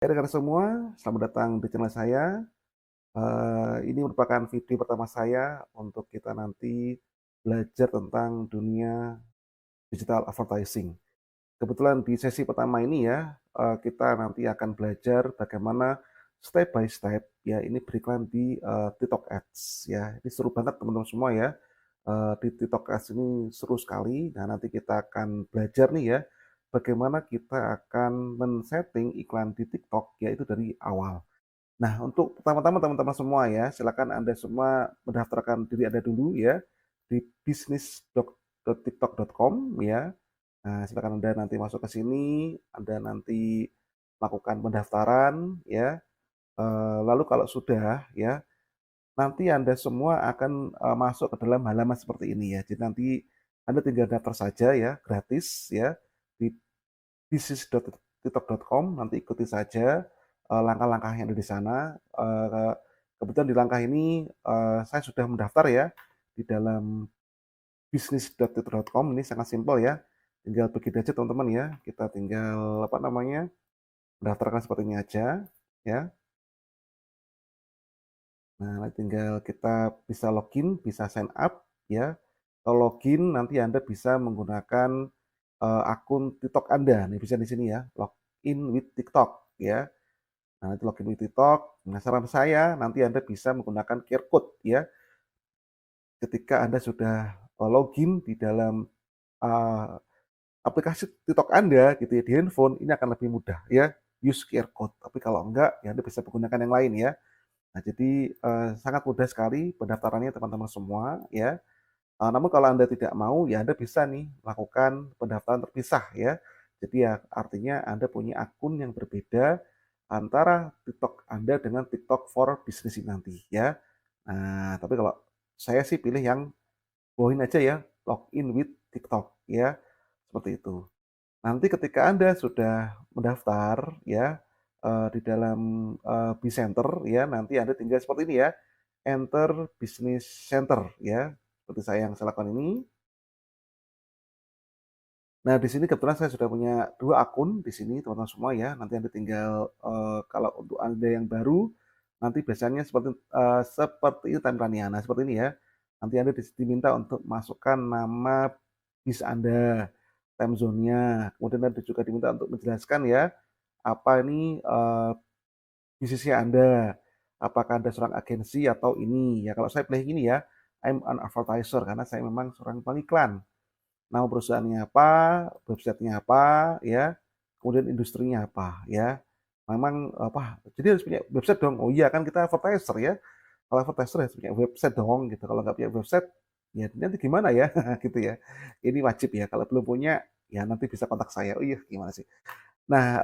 Rekan semua, selamat datang di channel saya. Ini merupakan video pertama saya untuk kita nanti belajar tentang dunia digital advertising. Kebetulan di sesi pertama ini ya, kita nanti akan belajar bagaimana step by step ya ini beriklan di TikTok Ads ya. Ini seru banget teman-teman semua ya. Di TikTok Ads ini seru sekali. Nah, nanti kita akan belajar nih ya bagaimana kita akan men-setting iklan di TikTok yaitu dari awal. Nah, untuk pertama-tama teman-teman semua ya, silakan Anda semua mendaftarkan diri Anda dulu ya di business.tiktok.com ya. Nah, silakan Anda nanti masuk ke sini, Anda nanti lakukan pendaftaran ya. Lalu kalau sudah ya, nanti Anda semua akan masuk ke dalam halaman seperti ini ya. Jadi nanti Anda tinggal daftar saja ya, gratis ya di business.tiktok.com, nanti ikuti saja langkah-langkah yang ada di sana. Kebetulan di langkah ini saya sudah mendaftar ya di dalam business.tiktok.com. Ini sangat simpel ya, tinggal begitu aja teman-teman ya. Kita tinggal apa namanya mendaftarkan seperti ini aja ya. Nah, nanti tinggal kita bisa login, bisa sign up ya. Kalau login nanti Anda bisa menggunakan akun TikTok Anda. Nih bisa di sini ya, login with TikTok ya. Nah, nanti login with TikTok. Nah, saran saya nanti Anda bisa menggunakan QR code ya. Ketika Anda sudah login di dalam uh, aplikasi TikTok Anda gitu ya di handphone, ini akan lebih mudah ya use QR code. Tapi kalau enggak, ya Anda bisa menggunakan yang lain ya. Nah, jadi sangat mudah sekali pendaftarannya teman-teman semua ya. Namun kalau Anda tidak mau, ya Anda bisa nih lakukan pendaftaran terpisah ya. Jadi ya artinya Anda punya akun yang berbeda antara TikTok Anda dengan TikTok for Business ini nanti ya. Nah, tapi kalau saya sih pilih yang bawain aja ya, login with TikTok ya, seperti itu. Nanti ketika Anda sudah mendaftar ya, di dalam, Bcenter ya, nanti Anda tinggal seperti ini ya, enter business center ya, seperti saya lakukan ini. Nah, di sini kebetulan saya sudah punya 2 akun di sini teman-teman semua ya, nanti Anda tinggal, kalau untuk Anda yang baru, nanti biasanya seperti ini tampilannya. Nah, seperti ini ya, nanti Anda diminta untuk masukkan nama bis Anda, time zone-nya, kemudian Anda juga diminta untuk menjelaskan ya, apa ini, bisnisnya Anda, apakah Anda seorang agensi atau ini, ya kalau saya pilih ini ya, I'm an advertiser karena saya memang seorang pengiklan. Nama perusahaannya apa, websitenya apa, ya, kemudian industrinya apa, ya. Memang apa, jadi harus punya website dong. Oh iya kan kita advertiser ya. Kalau advertiser harus punya website dong gitu. Kalau nggak punya website, ya nanti gimana ya gitu ya. Ini wajib ya. Kalau belum punya, ya nanti bisa kontak saya. Oh iya gimana sih. Nah,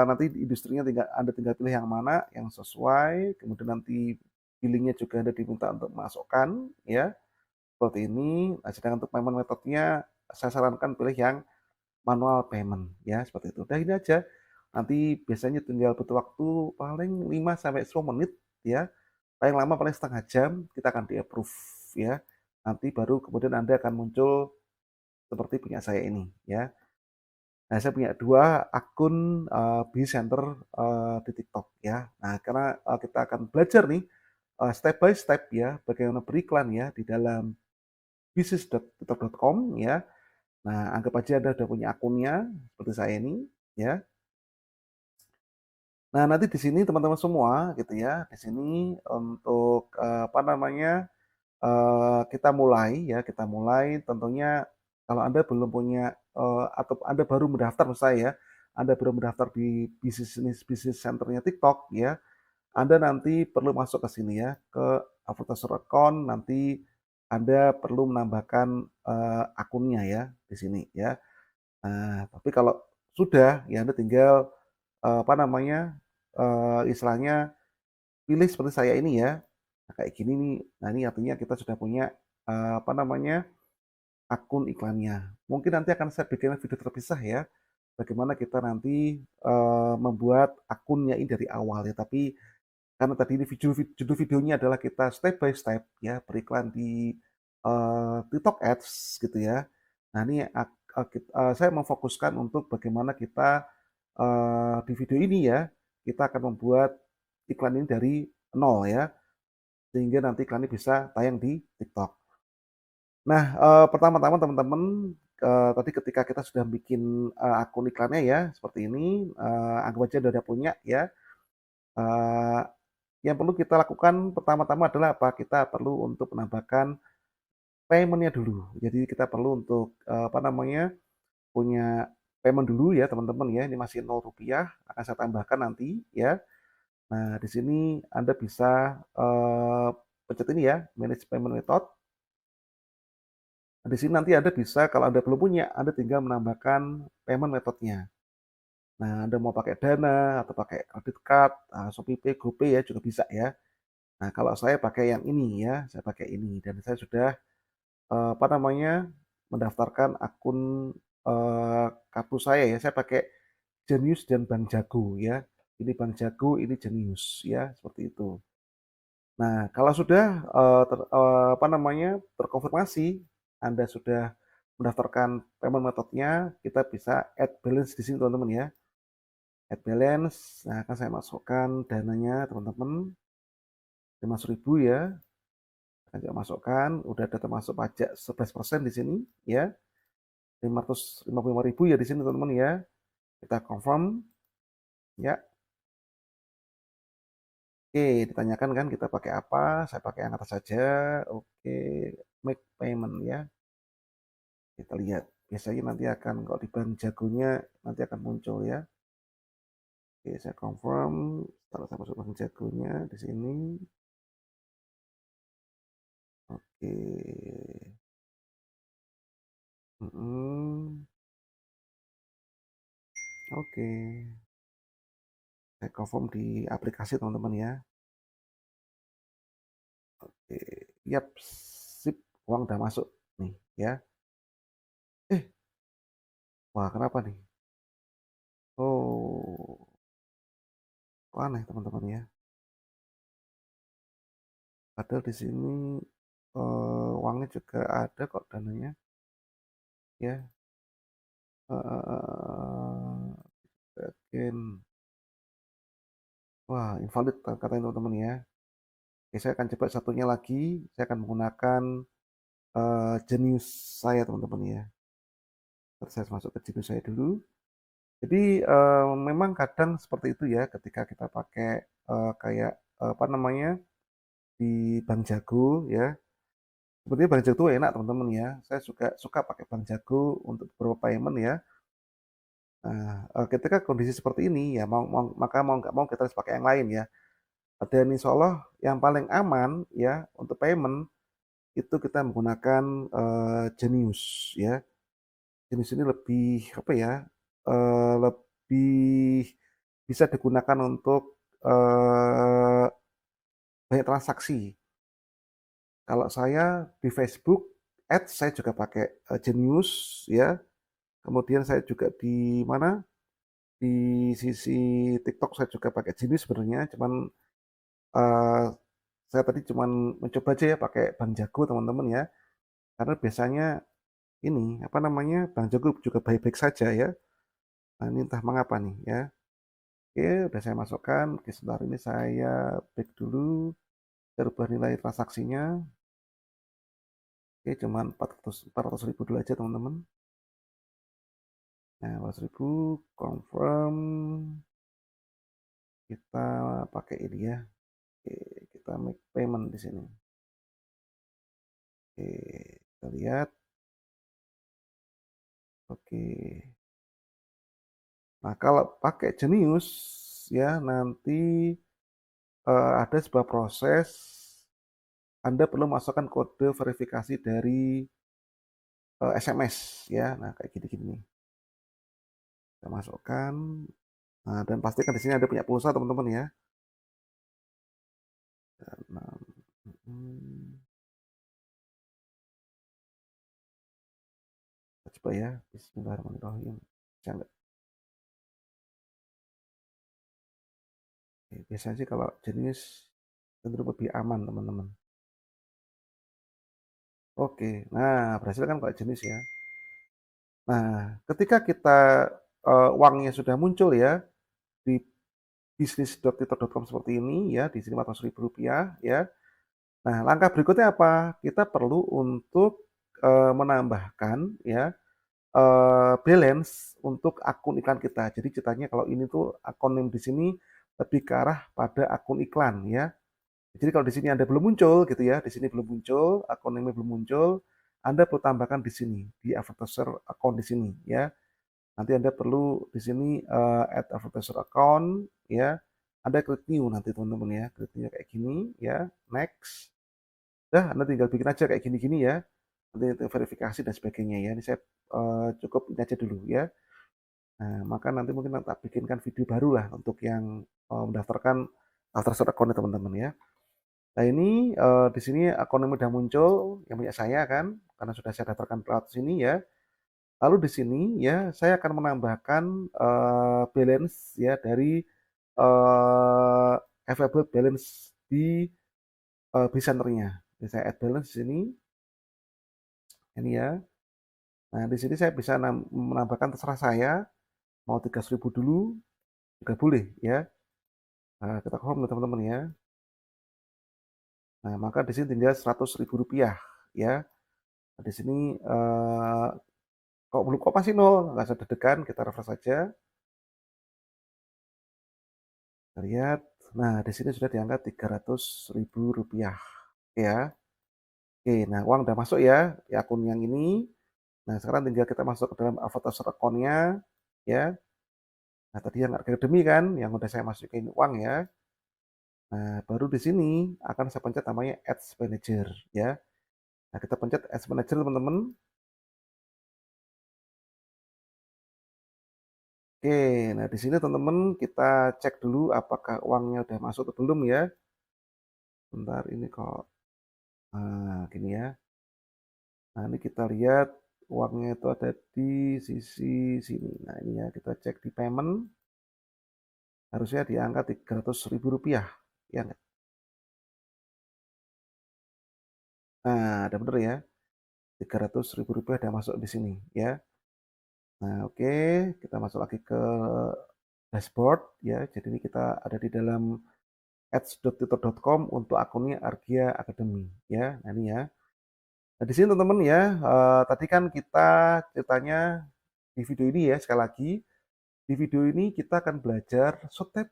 nanti industrinya Anda tinggal pilih yang mana yang sesuai, kemudian nanti billingnya juga Anda diminta untuk masukkan, ya, seperti ini. Nah, sedangkan untuk payment metode-nya saya sarankan pilih yang manual payment ya, seperti itu. Udah ini aja. Nanti biasanya tinggal butuh waktu paling 5 sampai 10 menit ya. Paling lama paling setengah jam kita akan di-approve ya. Nanti baru kemudian Anda akan muncul seperti punya saya ini ya. Nah, saya punya 2 akun, Business Center, di TikTok ya. Nah, karena, kita akan belajar nih, step by step ya, bagaimana beriklan ya di dalam business.tiktok.com ya. Nah, anggap aja Anda udah punya akunnya, seperti saya ini, ya. Nah, nanti di sini teman-teman semua gitu ya, di sini untuk, apa namanya, kita mulai tentunya kalau Anda belum punya, atau Anda baru mendaftar maksud saya ya, Anda baru mendaftar di bisnis center-nya TikTok ya, Anda nanti perlu masuk ke sini ya, ke advertiser account, nanti Anda perlu menambahkan, akunnya ya, di sini ya. Nah, tapi kalau sudah, ya Anda tinggal, apa namanya, istilahnya pilih seperti saya ini ya. Nah, kayak gini nih. Nah, ini artinya kita sudah punya, apa namanya, akun iklannya. Mungkin nanti akan saya bikin video terpisah ya, bagaimana kita nanti, membuat akunnya ini dari awal ya. Tapi karena tadi ini judul videonya adalah kita step by step ya, beriklan di, TikTok Ads gitu ya. Nah, ini saya memfokuskan untuk bagaimana kita, di video ini ya, kita akan membuat iklan ini dari nol ya, sehingga nanti iklan ini bisa tayang di TikTok. Nah, pertama-tama teman-teman, tadi ketika kita sudah bikin, akun iklannya ya, seperti ini, anggap aja udah punya ya, eee, yang perlu kita lakukan pertama-tama adalah apa, kita perlu untuk menambahkan payment-nya dulu. Jadi kita perlu untuk, apa namanya, punya payment dulu ya teman-teman ya, ini masih Rp0 akan saya tambahkan nanti ya. Nah, di sini Anda bisa, pencet ini ya, manage payment method. Nah, di sini nanti Anda bisa kalau Anda belum punya, Anda tinggal menambahkan payment methodnya. Nah, Anda mau pakai Dana atau pakai kredit card, ShopeePay, GoPay ya juga bisa ya. Nah, kalau saya pakai yang ini ya, saya pakai ini dan saya sudah, apa namanya, mendaftarkan akun, kartu saya ya, saya pakai Jenius dan Bank Jago ya. Ini Bank Jago, ini Jenius ya, seperti itu. Nah, kalau sudah, apa namanya, terkonfirmasi, Anda sudah mendaftarkan payment metode-nya, kita bisa add balance di sini teman-teman ya. Add balance, nah akan saya masukkan dananya teman-teman, 500.000 ya, akan saya masukkan, udah ada termasuk pajak 11% di sini ya, 555.000 ya di sini teman-teman ya. Kita confirm ya. Oke, ditanyakan kan kita pakai apa, saya pakai yang atas saja, oke, make payment ya. Kita lihat, biasanya nanti akan kalau di bank jagonya nanti akan muncul ya. Oke, saya confirm, setelah saya masuk bank jagonya di sini. Oke, mm, oke, saya confirm di aplikasi teman-teman ya. Oke, yap, sip, uang udah masuk nih ya. Eh, wah kenapa nih? Oh, kok aneh teman-teman ya. Padahal di sini uangnya juga ada kok dananya ya. Bagian wah invalid katanya teman-teman ya. Oke, saya akan coba satunya lagi. Saya akan menggunakan Jenius saya teman-teman ya. Saya masuk ke Jenius saya dulu. Jadi memang kadang seperti itu ya ketika kita pakai kayak apa namanya di Bank Jago ya. Sebenarnya Bank Jago itu enak teman-teman ya. Saya suka suka pakai Bank Jago untuk beberapa payment ya. Nah, ketika kondisi seperti ini ya maka mau nggak mau kita harus pakai yang lain ya. Dan insya Allah yang paling aman ya untuk payment itu kita menggunakan Genius ya. Genius ini lebih apa ya? Lebih bisa digunakan untuk banyak transaksi. Kalau saya di Facebook Ads saya juga pakai Genius ya. Kemudian saya juga di mana? Di sisi TikTok saya juga pakai Genius sebenarnya, cuman eh, saya tadi cuman mencoba aja ya pakai Bank Jago teman-teman ya. Karena biasanya ini apa namanya Bank Jago juga baik-baik saja ya. Nah, ini entah mengapa nih ya. Oke, udah saya masukkan. Oke, sebentar ini saya back dulu. Saya rubah nilai transaksinya. Oke, cuman 400 ribu dulu aja teman-teman. Nah, 400 ribu confirm. Kita pakai ini ya. Oke, kita make payment di sini. Oke, kita lihat. Oke. Nah, kalau pakai Genius ya nanti ada sebuah proses Anda perlu masukkan kode verifikasi dari SMS ya. Nah, kayak gini-gini nih. Kita masukkan. Nah, dan pastikan di sini ada punya pulsa teman-teman ya. Nah, hmm, kita coba ya. Bismillahirrahmanirrahim. Bisa nggak? Biasanya sih kalau Genius cenderung lebih aman teman-teman. Oke, nah berhasil kan kalau Genius ya. Nah, ketika kita uangnya sudah muncul ya di bisnis.twitter.com seperti ini ya, di sini Rp400.000 ya. Nah, langkah berikutnya apa? Kita perlu untuk, menambahkan ya, balance untuk akun iklan kita. Jadi ceritanya kalau ini tuh akun yang di sini lebih ke arah pada akun iklan ya. Jadi kalau di sini Anda belum muncul gitu ya, di sini belum muncul, akun ini belum muncul, Anda perlu tambahkan di sini, di advertiser account di sini ya. Nanti Anda perlu di sini, add advertiser account ya, Anda klik new nanti teman-teman ya, klik new kayak gini ya, next. Udah Anda tinggal bikin aja kayak gini-gini ya, nanti verifikasi dan sebagainya ya. Ini saya, cukup ini aja dulu ya. Nah, maka nanti mungkin tak bikinkan video baru lah untuk yang, mendaftarkan advertiser account-nya teman-teman ya. Nah ini, di sini akun yang udah muncul, yang punya saya kan, karena sudah saya daftarkan lewat sini ya. Lalu di sini ya, saya akan menambahkan, balance ya dari, eee, available balance di, BCenter-nya. Jadi saya add balance di sini, ini ya. Nah di sini saya bisa menambahkan terserah saya, mau 300.000 dulu, juga boleh ya. Nah kita confirm ya teman-teman ya. Nah maka di sini tinggal Rp100.000 ya. Nah, di sini, kok masih nol? Nggak usah deg-degan, kita refresh saja. Kita lihat, nah di sini sudah di angka Rp300.000 ya. Oke, nah uang udah masuk ya di akun yang ini. Nah sekarang tinggal kita masuk ke dalam advertiser account-nya ya. Nah tadi yang akademi kan, yang udah saya masukin uang ya. Nah baru di sini akan saya pencet namanya Ads Manager ya. Nah kita pencet Ads Manager teman-teman. Oke, nah di sini teman-teman kita cek dulu apakah uangnya udah masuk atau belum ya. Bentar ini kok, nah gini ya. Nah ini kita lihat uangnya itu ada di sisi sini. Nah ini ya kita cek di payment, harusnya di angka Rp300.000 ya nggak? Nah ada bener ya, Rp300.000 udah masuk di sini ya. Nah oke, kita masuk lagi ke dashboard ya. Jadi ini kita ada di dalam ads.twitter.com untuk akunnya Argia Academy ya. Nah ini ya. Nah di sini teman-teman ya, tadi kan kita ceritanya di video ini ya sekali lagi, di video ini kita akan belajar step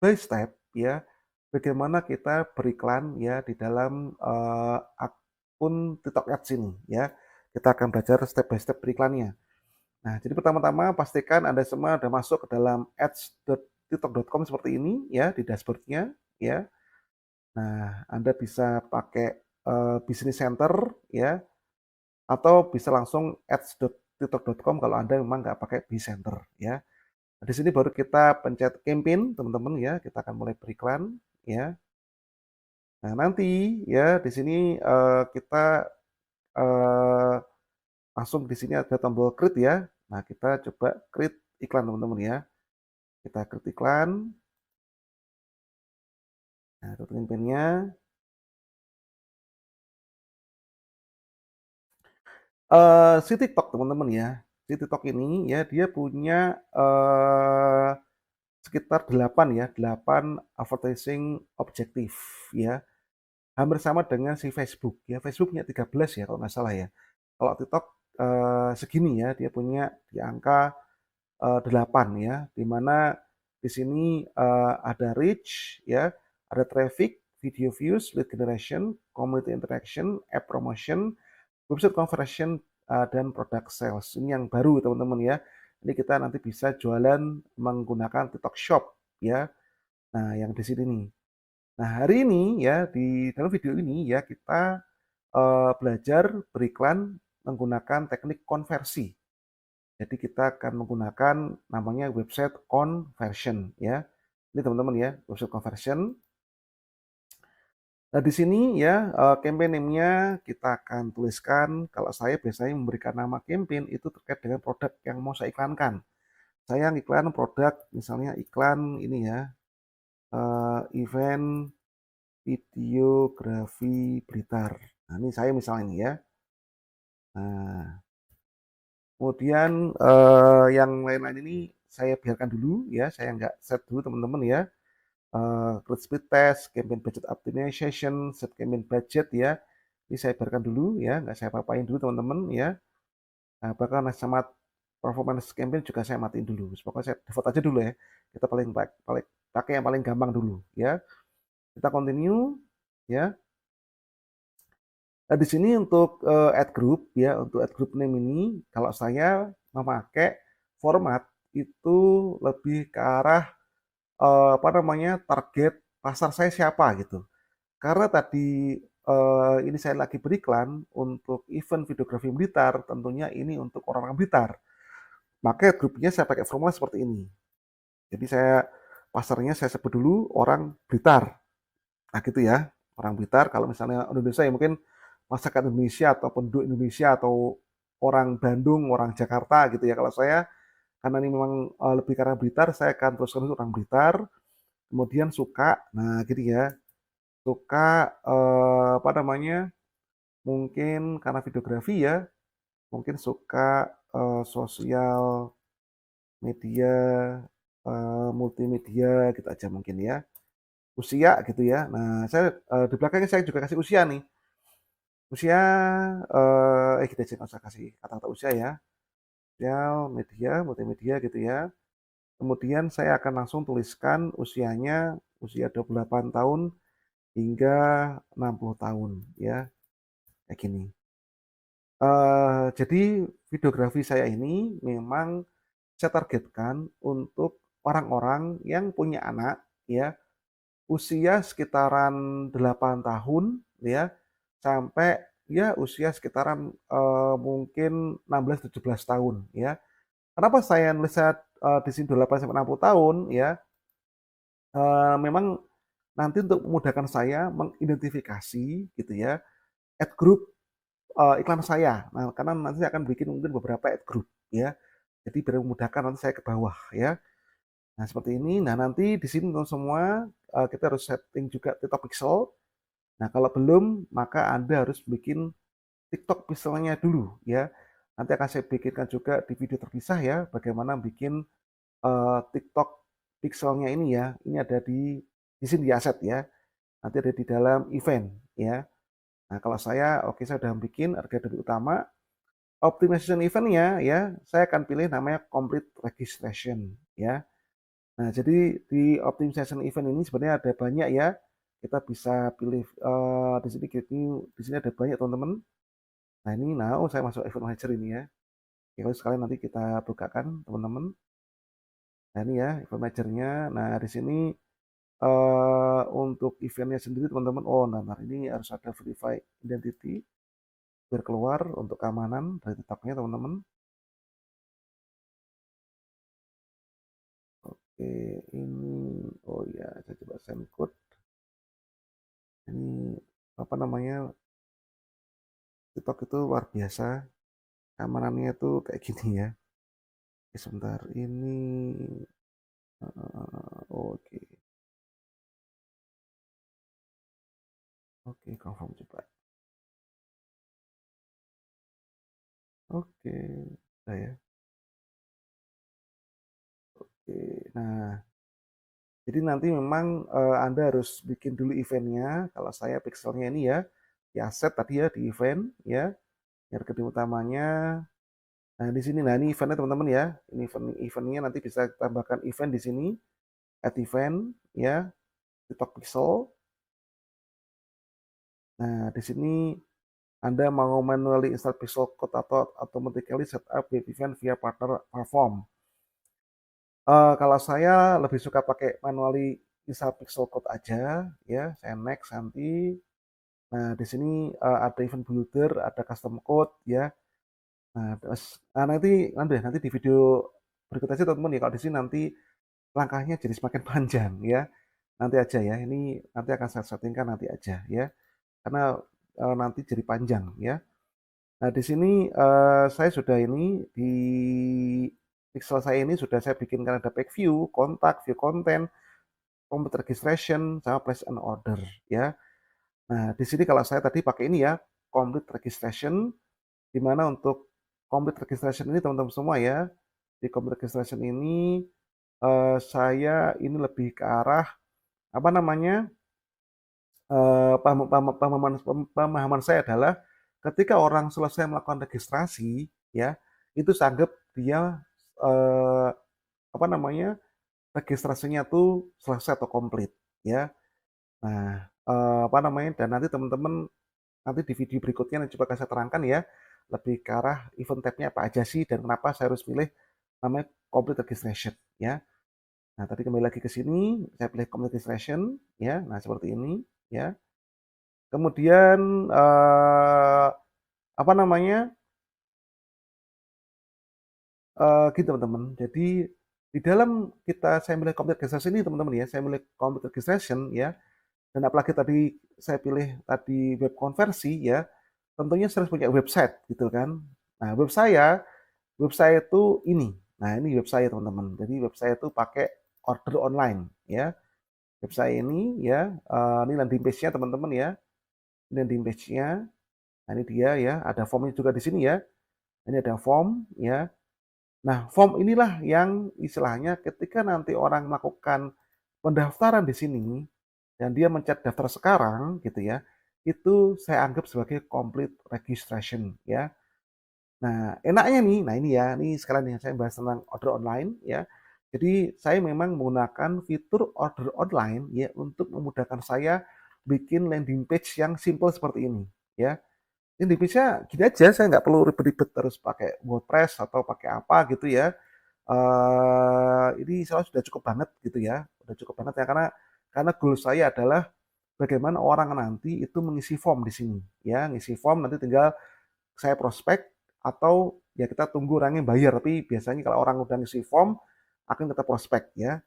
by step ya, bagaimana kita beriklan ya di dalam, akun TikTok Ads ini ya. Kita akan belajar step by step beriklannya. Nah, jadi pertama-tama pastikan Anda semua sudah masuk ke dalam ads.tiktok.com seperti ini ya, di dashboard-nya ya. Nah, Anda bisa pakai, Business Center ya, atau bisa langsung ads.tiktok.com kalau Anda memang nggak pakai Center ya. Nah, di sini baru kita pencet campaign teman-teman ya, kita akan mulai beriklan ya. Nah, nanti ya di sini, kita, eee, langsung di sini ada tombol create ya. Nah, kita coba create iklan teman-teman ya. Kita create iklan, nah itu campaign-nya. Si TikTok teman-teman ya, si TikTok ini ya dia punya, sekitar 8 ya, 8 advertising objektif ya. Hampir sama dengan si Facebook ya, Facebook punya 13 ya kalau nggak salah ya. Kalau TikTok, segini ya, dia punya di angka, 8 ya, di mana di sini, ada reach ya, ada traffic, video views, lead generation, community interaction, app promotion, website conversion, dan product sales. Ini yang baru teman-teman ya. Ini kita nanti bisa jualan menggunakan TikTok Shop ya. Nah yang di sini nih. Nah hari ini ya, di dalam video ini ya kita, belajar beriklan menggunakan teknik konversi. Jadi kita akan menggunakan namanya website conversion ya. Ini teman-teman ya, website conversion. Nah, di sini ya, campaign name-nya kita akan tuliskan, kalau saya biasanya memberikan nama campaign itu terkait dengan produk yang mau saya iklankan. Saya iklan produk, misalnya iklan ini ya, event videografi Blitar. Nah, ini saya misalnya ini ya. Nah, kemudian, yang lain-lain ini saya biarkan dulu ya, saya nggak set dulu teman-teman ya. Create speed test, campaign budget optimization, set campaign budget ya. Ini saya biarkan dulu ya, nggak saya apa-apain dulu teman-teman ya. Nah, bahkan sama performance campaign juga saya matiin dulu. Pokoknya saya default aja dulu ya. Kita paling paling pakai yang paling gampang dulu ya. Kita continue ya. Nah, di sini untuk add group ya, untuk add group name ini kalau saya memakai format itu lebih ke arah apa namanya, target pasar saya siapa gitu. Karena tadi ini saya lagi beriklan untuk event videografi Blitar, tentunya ini untuk orang-orang Blitar. Maka grupnya saya pakai formula seperti ini. Jadi saya pasarnya saya sebut dulu orang Blitar. Nah gitu ya, orang Blitar. Kalau misalnya Indonesia ya mungkin masyarakat Indonesia atau penduduk Indonesia atau orang Bandung, orang Jakarta gitu ya. Kalau saya karena ini memang lebih karena Blitar, saya akan teruskan dulu orang Blitar. Kemudian suka, nah gitu ya, suka apa namanya? Mungkin karena videografi ya, mungkin suka sosial media, multimedia gitu aja mungkin ya. Usia gitu ya. Nah, saya di belakangnya saya juga kasih usia nih. Usia kita aja nggak usah kasih kata-kata usia ya. Sosial media, multimedia gitu ya. Kemudian saya akan langsung tuliskan usianya usia 28 tahun hingga 60 tahun ya. Kayak gini. Jadi videografi saya ini memang saya targetkan untuk orang-orang yang punya anak ya, usia sekitaran 8 tahun ya, sampai ya usia sekitaran, mungkin 16, 17 tahun ya. Kenapa saya nulisnya, di sini 28 sampai 60 tahun ya, memang nanti untuk memudahkan saya mengidentifikasi gitu ya, ad group, iklan saya. Nah, karena nanti saya akan bikin mungkin beberapa ad group ya. Jadi biar memudahkan nanti saya ke bawah ya. Nah, seperti ini. Nah, nanti di sini teman semua kita harus setting juga TikTok Pixel. Nah, kalau belum, maka Anda harus bikin TikTok Pixelnya dulu ya. Nanti akan saya bikinkan juga di video terpisah ya, bagaimana bikin TikTok Pixelnya ini ya. Ini ada di sini di aset ya. Nanti ada di dalam event ya. Nah, kalau saya, oke saya sudah bikin harga diri utama. Optimization eventnya ya, saya akan pilih namanya complete registration ya. Nah, jadi di optimization event ini sebenarnya ada banyak ya. Kita bisa pilih di sini di sini ada banyak teman-teman. Nah, ini oh saya masuk event manager ini ya. Oke, kalau sekalian nanti kita bukakan teman-teman. Nah, ini ya event managernya. Nah, di sini untuk eventnya sendiri teman-teman. Oh, nah ini harus ada verify identity biar keluar untuk keamanan dari tetapnya teman-teman. Oke, ini oh ya, saya coba send code. Ini apa namanya? TikTok itu luar biasa. Keamanannya tuh kayak gini ya. Oke, sebentar ini oke. Oke, confirm coba. Oke. Nah ya. Oke. Nah, jadi nanti memang Anda harus bikin dulu eventnya. Kalau saya pixelnya ini ya, di aset tadi ya di event ya. Yang kedua utamanya. Nah, di sini nah ini eventnya teman-teman ya. Ini eventnya nanti bisa tambahkan event di sini. Add event ya. TikTok pixel. Nah, di sini Anda mau manually install pixel code atau automatically set up web event via partner platform. Kalau saya lebih suka pakai manually install pixel code aja, ya. Saya next nanti. Nah, di sini ada event builder, ada custom code, ya. Nah, terus, nanti di video berikut aja teman-teman ya. Kalau di sini nanti langkahnya jadi semakin panjang, ya. Nanti aja ya. Ini nanti akan saya settingkan nanti aja, ya. Karena nanti jadi panjang, ya. Nah, di sini saya sudah ini di pixel saya ini sudah saya bikinkan ada pack view, kontak, view content, complete registration, sama place and order ya. Nah, di sini kalau saya tadi pakai ini ya, complete registration, di mana untuk complete registration ini teman-teman semua ya, di complete registration ini saya ini lebih ke arah, apa namanya, pemahaman saya adalah ketika orang selesai melakukan registrasi, ya, itu saya anggap dia, eee, apa namanya, registrasinya tuh selesai atau komplit, ya. Nah, apa namanya, dan nanti teman-teman nanti di video berikutnya yang coba saya terangkan ya, lebih ke arah event type-nya apa aja sih dan kenapa saya harus pilih namanya complete registration, ya. Nah, tadi kembali lagi ke sini, saya pilih complete registration, ya. Nah, seperti ini, ya. Kemudian, apa namanya, gini teman-teman, jadi di dalam saya milih complete registration ini teman-teman ya, saya milih complete registration ya, dan apalagi tadi saya pilih tadi web konversi ya, tentunya saya harus punya website gitu kan. Nah, web saya itu ini. Nah, ini web saya teman-teman. Jadi web saya itu pakai order online ya. Web saya ini ya, ini landing page-nya teman-teman ya. Ini landing page-nya. Nah, ini dia ya, ada formnya juga di sini ya. Ini ada form ya. Nah, form inilah yang istilahnya ketika nanti orang melakukan pendaftaran di sini dan dia mencet daftar sekarang gitu ya, itu saya anggap sebagai complete registration ya. Nah, enaknya nih, nah ini ya, ini sekalian yang saya bahas tentang order online ya. Jadi saya memang menggunakan fitur order online ya untuk memudahkan saya bikin landing page yang simple seperti ini ya. Landing page-nya gini aja, saya nggak perlu ribet-ribet terus pakai WordPress atau pakai apa gitu ya. Ini soalnya sudah cukup banget gitu ya, udah cukup banget ya karena goal saya adalah bagaimana orang nanti itu mengisi form di sini ya, ngisi form nanti tinggal saya prospek atau ya kita tunggu orangnya bayar, tapi biasanya kalau orang udah ngisi form akan kita prospek ya.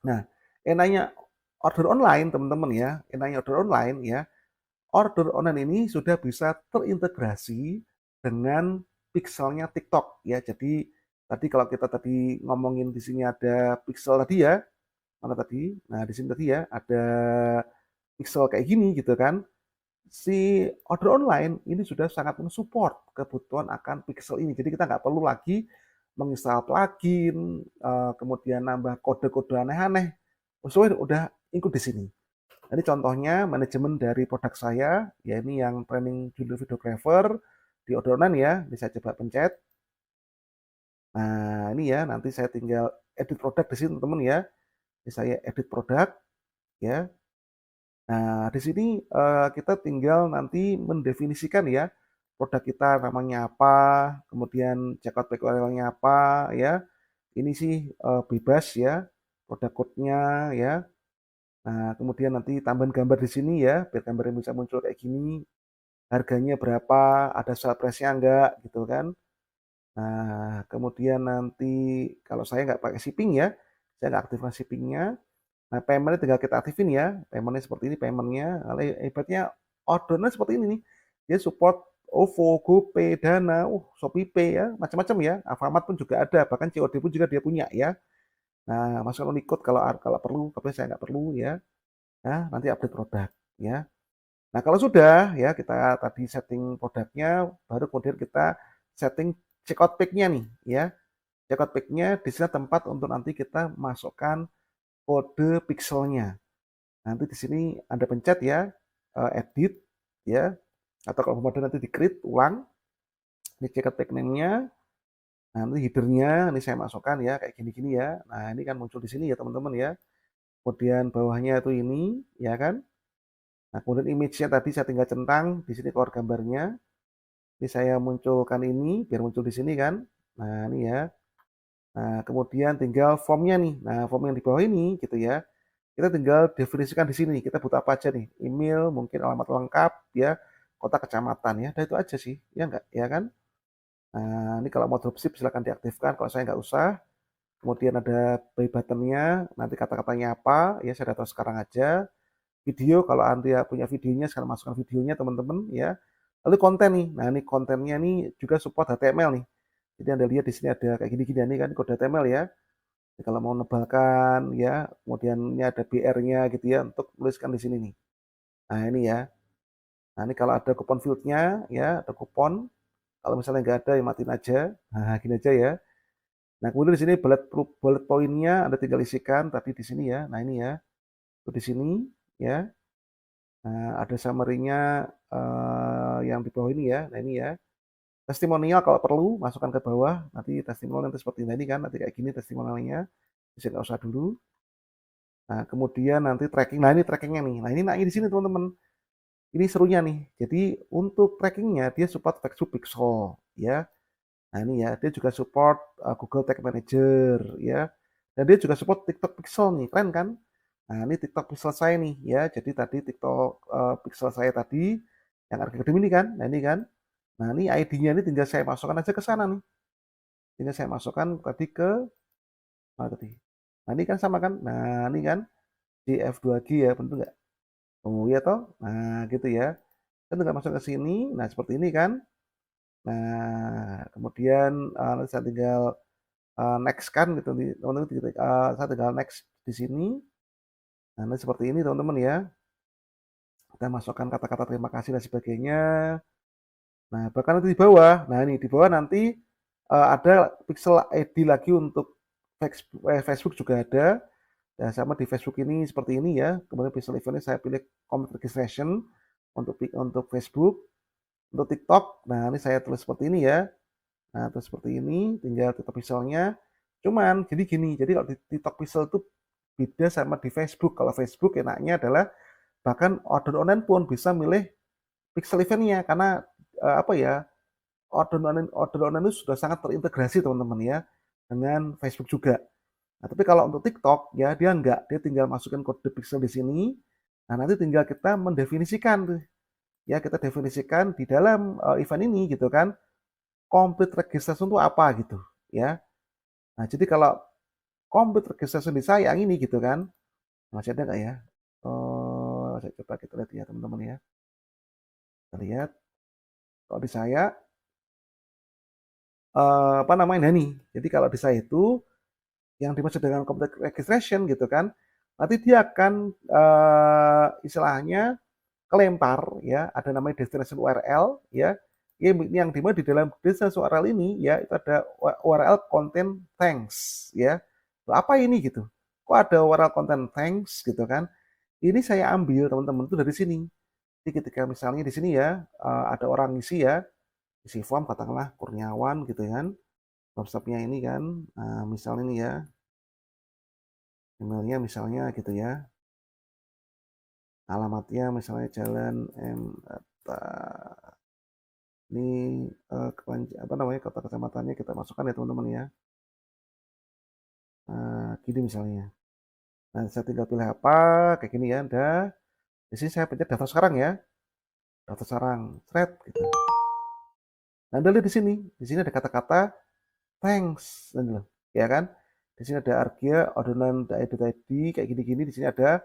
Nah, enaknya order online teman-teman ya, enaknya order online ya, order online ini sudah bisa terintegrasi dengan pixelnya TikTok ya. Jadi tadi kalau kita tadi ngomongin di sini ada pixel tadi ya, mana tadi? Nah, di sini tadi ya ada pixel kayak gini gitu kan. Si order online ini sudah sangat mensupport kebutuhan akan pixel ini. Jadi kita nggak perlu lagi menginstal plugin, kemudian nambah kode-kode aneh-aneh. Semuanya udah ikut di sini. Ini contohnya manajemen dari produk saya, ya ini yang training junior videographer di order online ya. Ini saya coba pencet. Nah, ini ya, nanti saya tinggal edit produk di sini teman-teman ya. Ini saya edit produk ya. Nah, di sini kita tinggal nanti mendefinisikan ya produk kita namanya apa, kemudian checkout back URL-nya apa ya. Ini sih bebas ya produk code-nya ya. Nah, kemudian nanti tambahin gambar di sini ya, biar gambarnya bisa muncul kayak gini. Harganya berapa, ada sale price-nya enggak gitu kan. Nah, kemudian nanti kalau saya nggak pakai shipping ya, saya nggak aktifkan shipping-nya. Nah, payment-nya tinggal kita aktifin ya. Payment-nya seperti ini payment-nya. Lalu hebatnya ordernya seperti ini nih. Dia support OVO, GoPay, Dana, ShopeePay ya, macam-macam ya. Alfamart pun juga ada, bahkan COD pun juga dia punya ya. Nah, masukkan unicode kalau kalau perlu, tapi saya nggak perlu ya. Nah, nanti update produk ya. Nah, kalau sudah ya kita tadi setting produknya, baru kemudian kita setting checkout page-nya nih ya. Checkout page-nya di sini tempat untuk nanti kita masukkan kode pixelnya. Nanti di sini Anda pencet ya, edit ya, atau kalau kemudian nanti di-create ulang, ini checkout page name-nya, nanti header-nya ini saya masukkan ya kayak gini-gini ya. Nah, ini kan muncul di sini ya teman-teman ya. Kemudian bawahnya itu ini ya kan. Nah, kemudian image-nya tadi saya tinggal centang di sini keluar gambarnya. Ini saya munculkan ini biar muncul di sini kan. Nah, ini ya. Nah, kemudian tinggal formnya nih. Nah, form yang di bawah ini gitu ya. Kita tinggal definisikan di sini. Kita butuh apa aja nih? Email, mungkin alamat lengkap ya, kota kecamatan ya. Udah itu aja sih. Ya enggak? Ya kan? Nah, ini kalau mau dropship silahkan diaktifkan. Kalau saya nggak usah. Kemudian ada buy button-nya. Nanti kata-katanya apa? Ya saya tahu sekarang aja. Video kalau Anda punya videonya sekarang masukkan videonya teman-teman ya. Lalu konten nih. Nah, ini kontennya nih juga support HTML nih. Jadi Anda lihat di sini ada kayak gini-gini nih kan kode HTML ya. Jadi kalau mau nebalkan ya, kemudian ini ada BR-nya gitu ya untuk tuliskan di sini nih. Nah, ini ya. Nah, ini kalau ada kupon field-nya ya, ada kupon. Kalau misalnya nggak ada ya matiin aja. Nah, gini aja ya. Nah, kemudian di sini bullet point-nya Anda tinggal isikan tadi di sini ya. Nah, ini ya. Di sini ya. Nah, ada summary-nya yang di bawah ini ya. Nah, ini ya. Testimonial kalau perlu masukkan ke bawah. Nanti testimonial nanti seperti ini kan. Nanti kayak gini testimonialnya. Bisa nggak usah dulu. Nah, kemudian nanti tracking. Nah, ini trackingnya nih. Nah, ini di sini teman-teman. Ini serunya nih. Jadi untuk trackingnya dia support Facebook Pixel ya. Nah, ini ya, dia juga support Google Tag Manager ya. Dan dia juga support TikTok Pixel nih, keren kan? Nah, ini TikTok Pixel saya nih ya. Jadi tadi TikTok Pixel saya tadi yang harga gede ini kan. Nah, ini kan. Nah, ini ID-nya ini tinggal saya masukkan aja ke sana nih. Tinggal saya masukkan tadi ke mana tadi? Nah, ini kan sama kan? Nah, ini kan DF2G ya, betul nggak? Oh iya toh? Nah, gitu ya. Kan tinggal masuk ke sini. Nah, seperti ini kan. Nah, kemudian saya tinggal next kan gitu teman-teman, saya tinggal next di sini. Nah, seperti ini teman-teman ya. Kita masukkan kata-kata terima kasih dan sebagainya. Nah, bahkan nanti di bawah. Nah, ini di bawah nanti ada pixel ID lagi untuk Facebook juga ada. Ya, sama di Facebook ini seperti ini ya. Kemudian pixel eventnya saya pilih complete registration untuk Facebook, untuk TikTok. Nah, ini saya tulis seperti ini ya. Nah, terus seperti ini, tinggal TikTok pixelnya. Cuman, jadi gini, jadi kalau di TikTok pixel itu beda sama di Facebook. Kalau Facebook enaknya adalah bahkan order online pun bisa milih pixel eventnya karena apa ya, order online itu sudah sangat terintegrasi teman-teman ya dengan Facebook juga. Nah, tapi kalau untuk TikTok ya dia enggak, dia tinggal masukin kode pixel di sini. Nah, nanti tinggal kita mendefinisikan tuh. Ya, kita definisikan di dalam event ini gitu kan. Complete registration itu apa gitu ya. Nah, jadi kalau complete registration di saya yang ini gitu kan, masih ada nggak ya? Saya coba kita lihat ya teman-teman ya. Kita lihat kalau di saya apa namanya nih. Jadi kalau di saya itu yang dimaksud dengan complete registration gitu kan, nanti dia akan istilahnya kelempar ya, ada namanya destination URL ya. Yang dimana di dalam destination URL ini ya itu ada URL content thanks ya. Apa ini gitu? Kok ada URL content thanks gitu kan? Ini saya ambil teman-teman itu dari sini. Jadi ketika misalnya di sini ya ada orang isi ya, isi form katakanlah Kurniawan gitu kan, WhatsApp-nya ini kan, misalnya ini ya, emailnya misalnya gitu ya, alamatnya misalnya Jalan M. Ini apa namanya kota kecamatannya kita masukkan ya teman-teman ya. Gini misalnya. Nah, saya tinggal pilih apa, kayak gini ya, udah. Di sini saya pencet daftar sekarang ya, daftar sekarang, thread gitu. Nah, Anda lihat di sini ada kata-kata thanks, ya kan? Di sini ada Argia, ordonan.id, kayak gini-gini. Di sini ada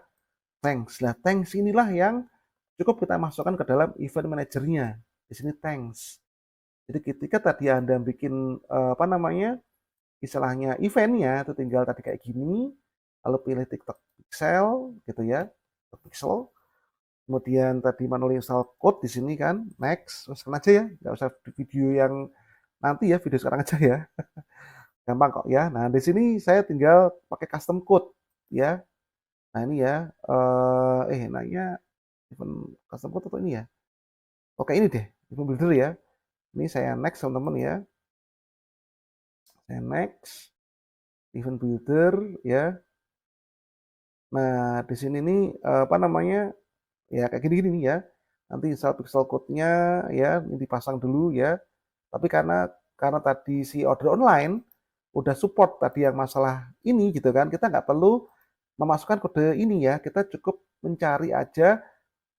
thanks. Nah, thanks inilah yang cukup kita masukkan ke dalam event manajernya. Di sini thanks. Jadi ketika tadi Anda bikin apa namanya istilahnya eventnya itu tinggal tadi kayak gini, lalu pilih TikTok Pixel gitu ya, TikTok Pixel. Kemudian tadi manual install code di sini kan, next, teruskan aja ya, nggak usah video yang nanti ya, video sekarang aja ya, gampang kok ya. Nah di sini saya tinggal pakai custom code ya. Nah ini ya, enaknya event custom code atau ini ya? Oke ini deh, event builder ya. Ini saya next teman-teman ya, saya next, event builder ya. Nah, di sini nih apa namanya? Ya kayak gini-gini nih ya. Nanti install pixel code-nya ya, ini dipasang dulu ya. Tapi karena tadi si order online udah support tadi yang masalah ini gitu kan, kita nggak perlu memasukkan kode ini ya. Kita cukup mencari aja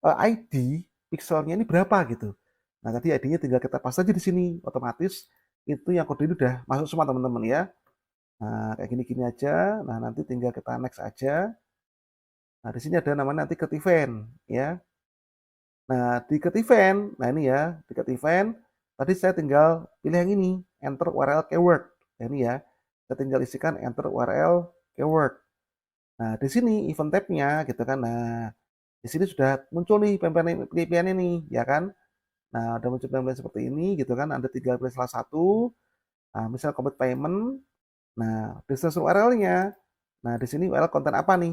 ID pixelnya ini berapa gitu. Nah, tadi ID-nya tinggal kita pas aja di sini, otomatis itu yang kode ini udah masuk semua teman-teman ya. Nah, kayak gini-gini aja. Nah, nanti tinggal kita next aja. Nah, di sini ada namanya nanti get event ya. Nah, di get event, nah ini ya, di get event, tadi saya tinggal pilih yang ini, enter URL keyword. Nah, ini ya, saya tinggal isikan enter URL keyword. Nah, di sini event tab-nya gitu kan. Nah, di sini sudah muncul nih pilihan ini, ya kan. Nah, udah muncul pilihan seperti ini gitu kan. Anda tinggal pilih salah satu. Nah, misal complete payment. Nah, destinasi URL-nya, nah di sini URL konten apa nih?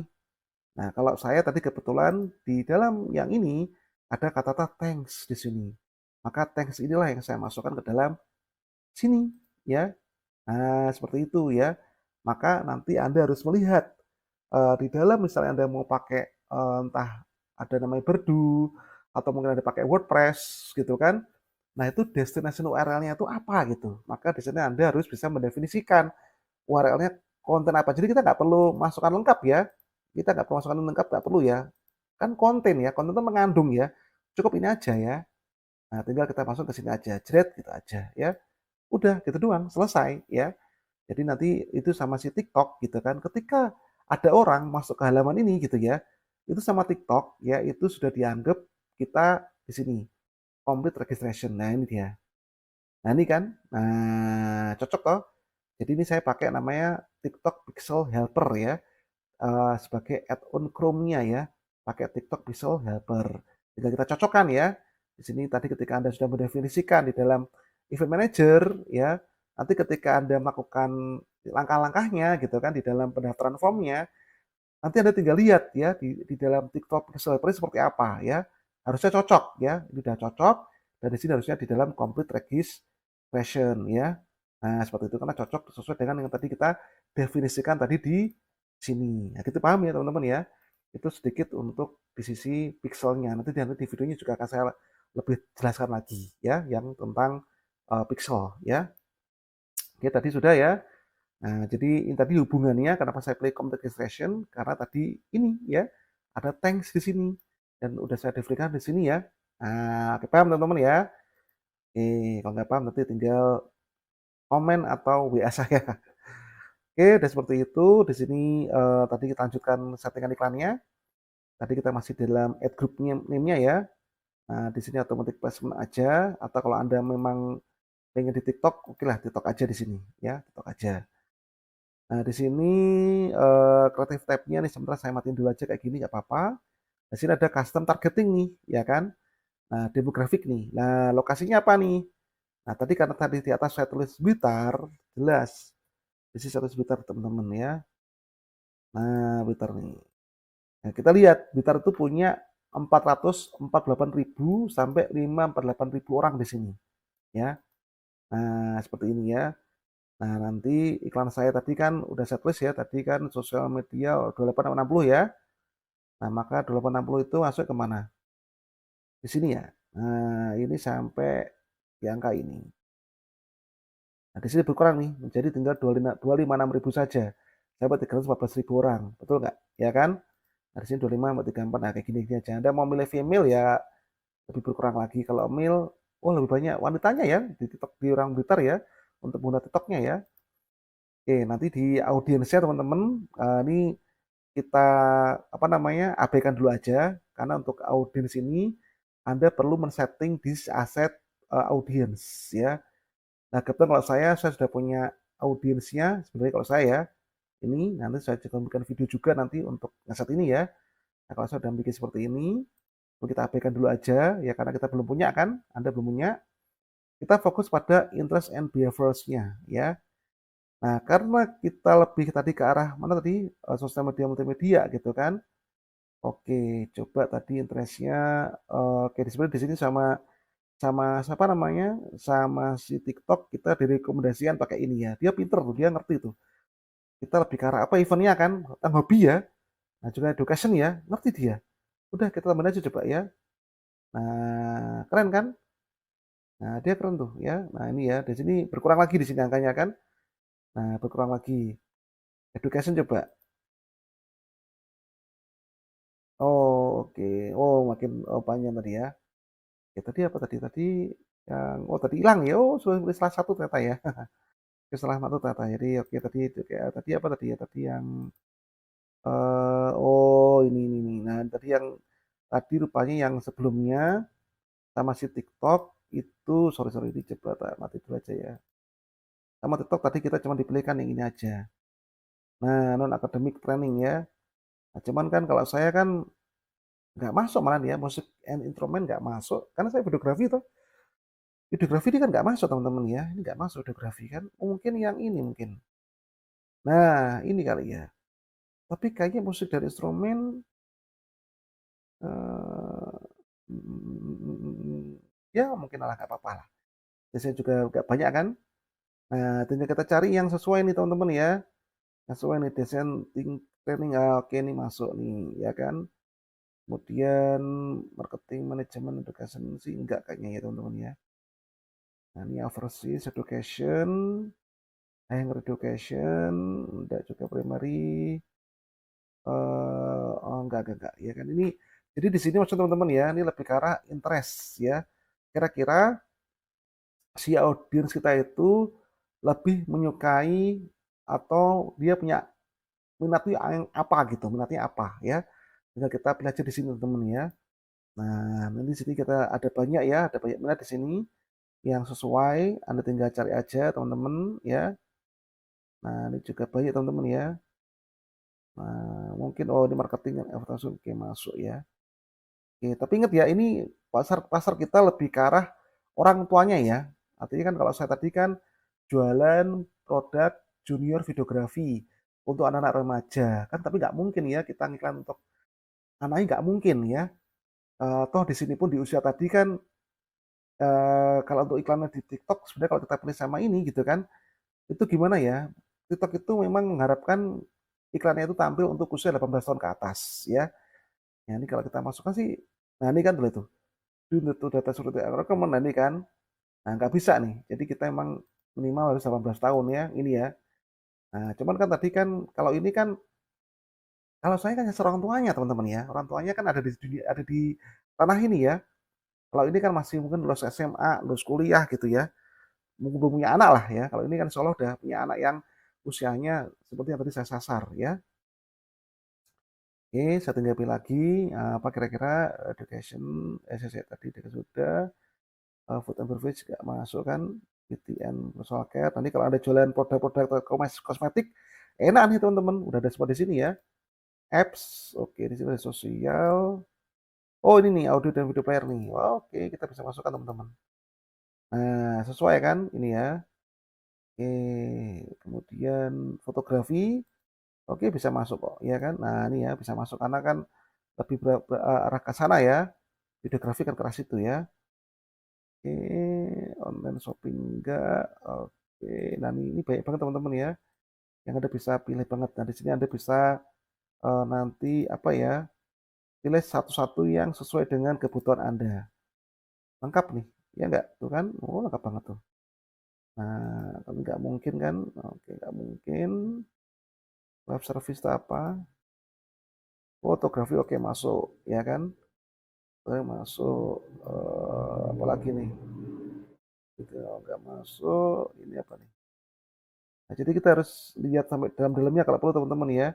Nah, kalau saya tadi kebetulan di dalam yang ini ada kata-kata thanks di sini. Maka thanks inilah yang saya masukkan ke dalam sini, ya. Nah, seperti itu ya. Maka nanti Anda harus melihat di dalam misalnya Anda mau pakai entah ada namanya Berdu atau mungkin ada pakai WordPress gitu kan. Nah, itu destination URL-nya itu apa gitu. Maka di sini Anda harus bisa mendefinisikan URL-nya konten apa. Jadi kita nggak perlu masukkan lengkap ya. Kita nggak perlu masukkan lengkap, nggak perlu ya. Kan konten ya, konten itu mengandung ya. Cukup ini aja ya. Nah, tinggal kita masuk ke sini aja, jret gitu aja ya. Udah gitu doang, selesai ya. Jadi nanti itu sama si TikTok gitu kan. Ketika ada orang masuk ke halaman ini gitu ya, itu sama TikTok ya, itu sudah dianggap kita di sini complete registration. Nah, ini dia. Nah, ini kan. Nah, cocok toh. Jadi ini saya pakai namanya TikTok Pixel Helper ya, sebagai add-on Chrome-nya ya, pakai TikTok Pixel Helper. Tinggal kita cocokkan ya. Di sini tadi ketika Anda sudah mendefinisikan di dalam Event Manager ya, nanti ketika Anda melakukan langkah-langkahnya gitu kan di dalam pendaftaran formnya, nanti Anda tinggal lihat ya di dalam TikTok Pixel Helper seperti apa ya. Harusnya cocok ya, ini sudah cocok dan di sini harusnya di dalam complete registration ya. Nah, seperti itu karena cocok sesuai dengan yang tadi kita definisikan tadi di sini. Nah, gitu paham ya teman-teman ya. Itu sedikit untuk di sisi pixelnya. Nanti di videonya juga akan saya lebih jelaskan lagi ya yang tentang pixel ya. Oke, tadi sudah ya. Nah, jadi ini tadi hubungannya kenapa saya play complete registration karena tadi ini ya ada thanks di sini dan udah saya definisikan di sini ya. Nah, oke, paham teman-teman ya. Oke, kalau nggak paham nanti tinggal komen atau WA saya. Oke, udah seperti itu. Di sini tadi kita lanjutkan settingan iklannya. Tadi kita masih dalam add group name-nya ya. Nah, di sini automatic placement aja atau kalau Anda memang pengen di TikTok, oke lah TikTok aja di sini ya, TikTok aja. Nah, di sini creative tab-nya nih sebentar saya matiin dulu aja kayak gini nggak apa-apa. Di sini ada custom targeting nih, ya kan? Nah, demografik nih. Nah, lokasinya apa nih? Nah, tadi karena tadi di atas saya tulis Blitar, jelas. Di sini saya tulis Blitar teman-teman ya. Nah, Blitar nih. Nah, kita lihat Blitar itu punya 448.000 sampai 548.000 orang di sini, ya. Nah, seperti ini ya. Nah, nanti iklan saya tadi kan udah saya tulis ya, tadi kan sosial media 2860 ya. Nah, maka 2860 itu masuk ke mana? Di sini ya. Nah, ini sampai di angka ini. Nah, di sini berkurang nih, menjadi tinggal 256.000 saja. Saya buat 314.000 orang, betul nggak? Ya kan? Nah, di sini 25 sampai 34. Nah, kayak gini aja. Anda mau milih female ya lebih berkurang lagi. Kalau male, oh lebih banyak wanitanya ya di TikTok di orang Blitar ya untuk pengguna TikToknya ya. Oke, nanti di audiensnya teman-teman, ini kita apa namanya abaikan dulu aja karena untuk audiens ini Anda perlu men-setting this asset audience ya. Nah, kebetulan kalau saya sudah punya audiensnya sebenarnya kalau saya ini nanti saya juga bikin video juga nanti untuk ngeset ini ya. Nah, kalau saya sudah bikin seperti ini, kita abaikan dulu aja ya karena kita belum punya kan, Anda belum punya. Kita fokus pada interest and behaviors-nya ya. Nah, karena kita lebih tadi ke arah mana tadi sosial media multimedia gitu kan. Oke, coba tadi interestnya oke sebenarnya di sini sama sama siapa namanya sama si TikTok kita direkomendasikan pakai ini ya. Dia pinter tuh, dia ngerti tuh. Kita lebih ke arah apa eventnya kan, tentang hobi ya. Nah juga education ya, ngerti dia. Udah kita tambahin aja coba ya. Nah keren kan? Nah dia keren tuh ya. Nah ini ya, di sini berkurang lagi di sini angkanya kan. Nah berkurang lagi. Education coba. Oh oke. Oh makin oh, panjang tadi ya. Ya tadi apa tadi? Tadi yang oh tadi hilang ya. Oh sudah salah satu ternyata ya. Salah satu ternyata. Jadi oke tadi kayak tadi apa tadi ya? Tadi yang oh ini. Nah tadi yang tadi rupanya yang sebelumnya sama si TikTok itu sorry ini coba mati dulu aja ya. Sama TikTok tadi kita cuma dipilihkan yang ini aja. Nah, non academic training ya. Nah, cuman kan kalau saya kan nggak masuk malah ya musik and instrument nggak masuk karena saya videografi tuh. Videografi ini kan nggak masuk teman-teman ya. Ini nggak masuk videografi kan. Mungkin yang ini mungkin. Nah, ini kali ya. Tapi kayaknya musik dari instrumen, eee, ya mungkin lah nggak apa-apa lah. Biasanya juga nggak banyak kan. Nah, tinggal kita cari yang sesuai nih teman-teman ya. Yang sesuai nih desain training, oke nih masuk nih, ya kan. Kemudian marketing, manajemen, education sih enggak kayaknya ya teman-teman ya. Nah, ini overseas education, higher education, enggak juga primary, oh enggak, ya kan ini jadi di sini maksud teman-teman ya, ini lebih ke arah interest ya. Kira-kira si audiens kita itu lebih menyukai atau dia punya minatnya yang apa gitu, minatnya apa ya. Tinggal kita pilih aja di sini teman-teman ya. Nah, nanti di sini kita ada banyak ya, ada banyak minat di sini yang sesuai, Anda tinggal cari aja teman-teman ya. Nah, ini juga banyak teman-teman ya. Nah, mungkin oh ini marketing dan advertising oke masuk ya. Oke, tapi ingat ya ini pasar pasar kita lebih ke arah orang tuanya ya. Artinya kan kalau saya tadi kan jualan produk junior videografi untuk anak-anak remaja kan, tapi nggak mungkin ya kita ngiklan untuk anaknya nggak mungkin ya. Toh di sini pun di usia tadi kan kalau untuk iklannya di TikTok sebenarnya kalau kita pilih sama ini gitu kan, itu gimana ya, TikTok itu memang mengharapkan iklannya itu tampil untuk usia 18 tahun ke atas ya. Nah ini kalau kita masukkan sih, nah ini kan tuh itu data survei rekomen, nah ini kan, nah nggak bisa nih, jadi kita emang minimal harus 18 tahun ya, ini ya. Nah cuman kan tadi kan, kalau ini kan, kalau saya kan nyasar orang tuanya teman-teman ya, orang tuanya kan ada di dunia, ada di tanah ini ya. Kalau ini kan masih mungkin lulus SMA, lulus kuliah gitu ya, belum punya anak lah ya. Kalau ini kan insya Allah udah punya anak yang usianya seperti yang tadi saya sasar ya. Oke, saya tinggal pilih lagi apa kira-kira education, saya tadi sudah, food and beverage nggak masuk kan, beauty and personal care. Nanti kalau ada jualan produk-produk kosmetik, enak nih teman-teman, udah ada semua di sini ya. Apps, oke di sini ada sosial. Oh ini nih audio dan video player nih. Wah, oke kita bisa masukkan teman-teman. Nah sesuai kan ini ya. Oke, kemudian fotografi, oke bisa masuk kok, ya kan? Nah ini ya bisa masuk karena kan lebih arah ke sana ya. Videografi kan keras itu ya. Oke, online shopping enggak. Oke, nah ini banyak banget teman-teman ya. Yang Anda bisa pilih banget. Nah di sini Anda bisa nanti apa ya? Pilih satu-satu yang sesuai dengan kebutuhan Anda. Lengkap nih, ya enggak? Tuh kan? Oh lengkap banget tuh. Nah, tapi nggak mungkin kan? Oke, nggak mungkin. Web service itu apa? Fotografi oke masuk, ya kan? Oke, masuk. Apalagi nih? Gitu, nggak masuk. Ini apa nih? Nah, jadi kita harus lihat sampai dalam-dalamnya kalau perlu teman-teman ya.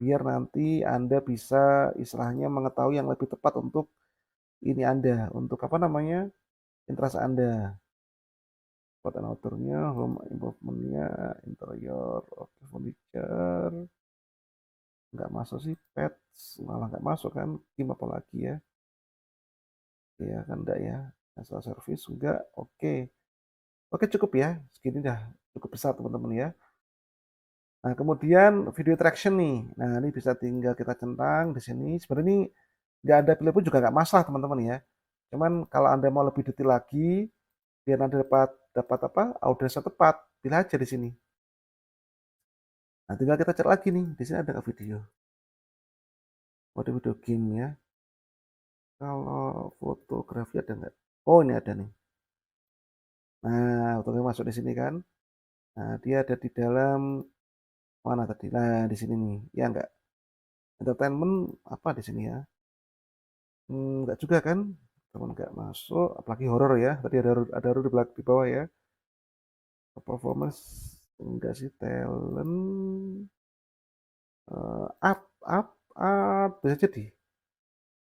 Biar nanti Anda bisa istilahnya mengetahui yang lebih tepat untuk ini Anda. Untuk apa namanya? Interest Anda. Buat outernya, home improvement-nya, interior, oke, furniture. Nggak masuk sih, pets. Malah nggak masuk kan. Game apalagi ya. Ya kan enggak ya. National service enggak. Oke. Oke cukup ya. Segini dah cukup besar teman-teman ya. Nah, kemudian video interaction nih. Nah, ini bisa tinggal kita centang di sini. Sebenarnya ini nggak ada pilih pun juga nggak masalah teman-teman ya. Cuman kalau Anda mau lebih detail lagi, biar Anda dapat dapat apa? Audiens yang tepat, pilih aja di sini. Nah, tinggal kita cek lagi nih. Di sini ada nggak video? Oh, ada video game ya. Kalau fotografi ada nggak? Oh, ini ada nih. Nah, fotografi masuk di sini kan. Nah, dia ada di dalam mana tadi? Nah, di sini nih. Ya enggak? Entertainment apa di sini ya? Enggak juga kan? Teman enggak masuk, apalagi horor ya. Tadi ada horor di belakang di bawah ya. Performance enggak sih, talent up bisa jadi.